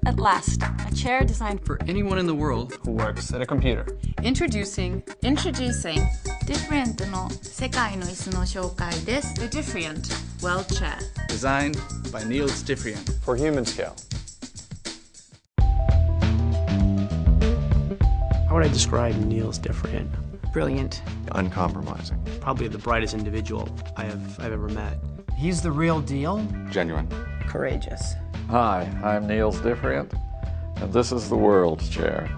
At last, a chair designed for anyone in the world who works at a computer. Introducing Diffrient の世界の椅子の紹介です。 the Diffrient World Chair. Designed by Niels Diffrient. For human scale. How would I describe Niels Diffrient? Brilliant. Uncompromising. Probably the brightest individual I've ever met. He's the real deal. Genuine. Courageous. Hi, I'm Niels Diffrient, and this is the World Chair.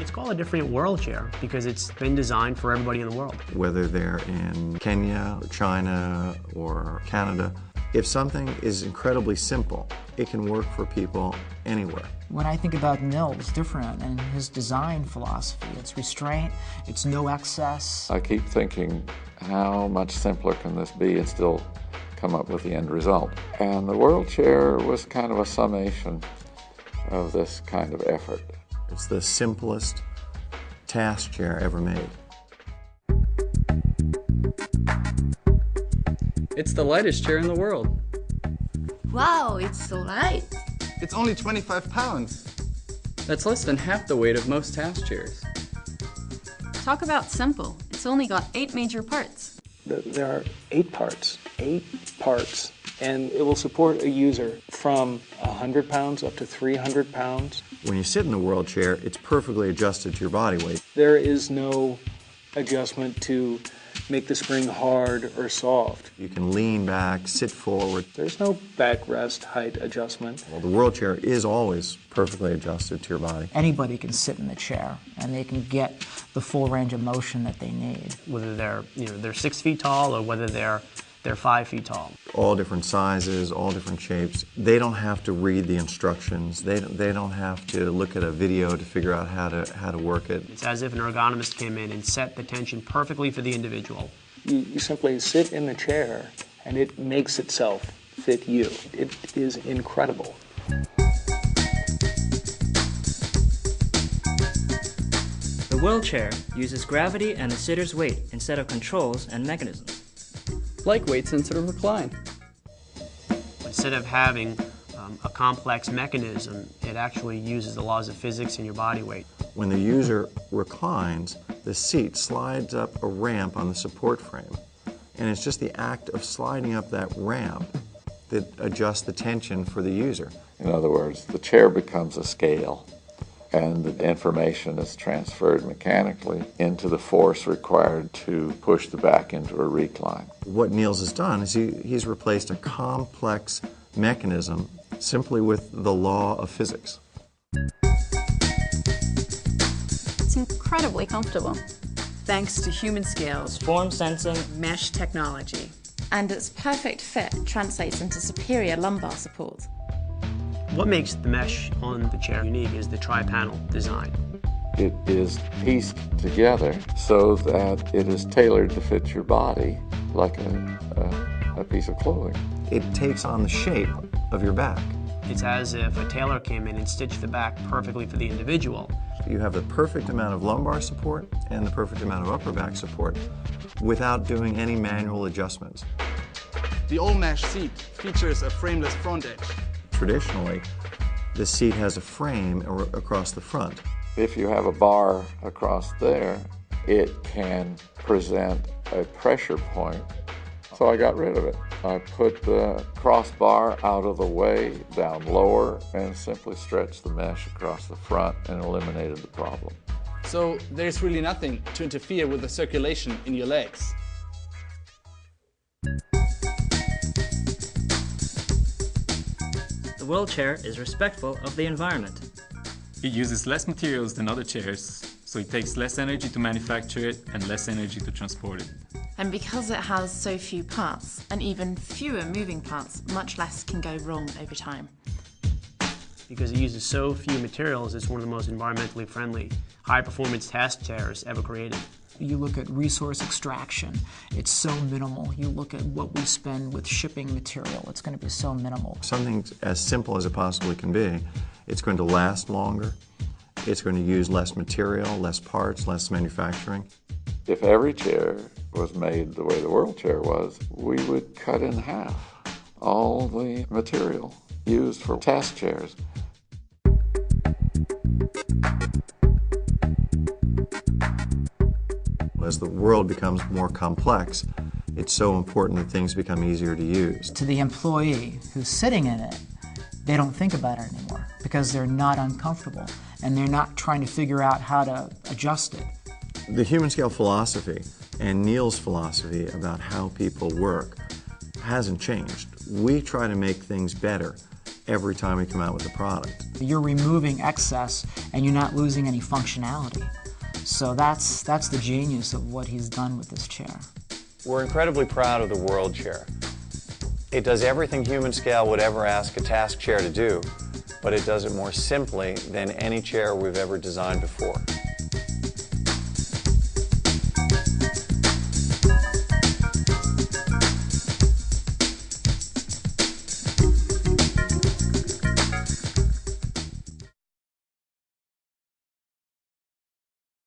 It's called a Diffrient World Chair because it's been designed for everybody in the world. Whether they're in Kenya, or China, or Canada, if something is incredibly simple, it can work for people anywhere. When I think about Niels Diffrient and his design philosophy, it's restraint, it's no excess. I keep thinking, how much simpler can this be and still come up with the end result? And the World Chair was kind of a summation of this kind of effort. It's the simplest task chair ever made. It's the lightest chair in the world. Wow, it's so light. It's only 25 pounds. That's less than half the weight of most task chairs. Talk about simple. It's only got 8 major parts. There are 8 parts, and it will support a user from 100 pounds up to 300 pounds. When you sit in the World Chair, it's perfectly adjusted to your body weight. There is no adjustment to make the spring hard or soft. You can lean back, sit forward. There's no backrest height adjustment. Well, the World Chair is always perfectly adjusted to your body. Anybody can sit in the chair and they can get the full range of motion that they need. Whether they're 6 feet tall or whether they're 5 feet tall. All different sizes, all different shapes. They don't have to read the instructions. They don't have to look at a video to figure out how to work it. It's as if an ergonomist came in and set the tension perfectly for the individual. You simply sit in the chair and it makes itself fit you. It is incredible. The World Chair uses gravity and the sitter's weight instead of controls and mechanisms. Like weights instead of recline. Instead of having a complex mechanism, it actually uses the laws of physics and your body weight. When the user reclines, the seat slides up a ramp on the support frame. And it's just the act of sliding up that ramp that adjusts the tension for the user. In other words, the chair becomes a scale, and the information is transferred mechanically into the force required to push the back into a recline. What Niels has done is he's replaced a complex mechanism simply with the law of physics. It's incredibly comfortable, thanks to human scales, Form sensing, mesh technology. And its perfect fit translates into superior lumbar support. What makes the mesh on the chair unique is the tri-panel design. It is pieced together so that it is tailored to fit your body like a piece of clothing. It takes on the shape of your back. It's as if a tailor came in and stitched the back perfectly for the individual. You have the perfect amount of lumbar support and the perfect amount of upper back support without doing any manual adjustments. The all-mesh seat features a frameless front edge. Traditionally, the seat has a frame across the front. If you have a bar across there, it can present a pressure point. So I got rid of it. I put the crossbar out of the way, down lower, and simply stretched the mesh across the front and eliminated the problem. So there's really nothing to interfere with the circulation in your legs. the World Chair is respectful of the environment. It uses less materials than other chairs, so it takes less energy to manufacture it and less energy to transport it. And because it has so few parts, and even fewer moving parts, much less can go wrong over time. Because it uses so few materials, it's one of the most environmentally friendly, high-performance task chairs ever created. You look at resource extraction, it's so minimal. You look at what we spend with shipping material, it's going to be so minimal. Something as simple as it possibly can be, it's going to last longer, it's going to use less material, less parts, less manufacturing. If every chair was made the way the World Chair was, we would cut in half all the material used for task chairs. As the world becomes more complex, it's so important that things become easier to use. To the employee who's sitting in it, they don't think about it anymore because they're not uncomfortable and they're not trying to figure out how to adjust it. The human scale philosophy and Neil's philosophy about how people work hasn't changed. We try to make things better every time we come out with a product. You're removing excess and you're not losing any functionality. So that's the genius of what he's done with this chair. We're incredibly proud of the World Chair. It does everything human scale would ever ask a task chair to do, but it does it more simply than any chair we've ever designed before.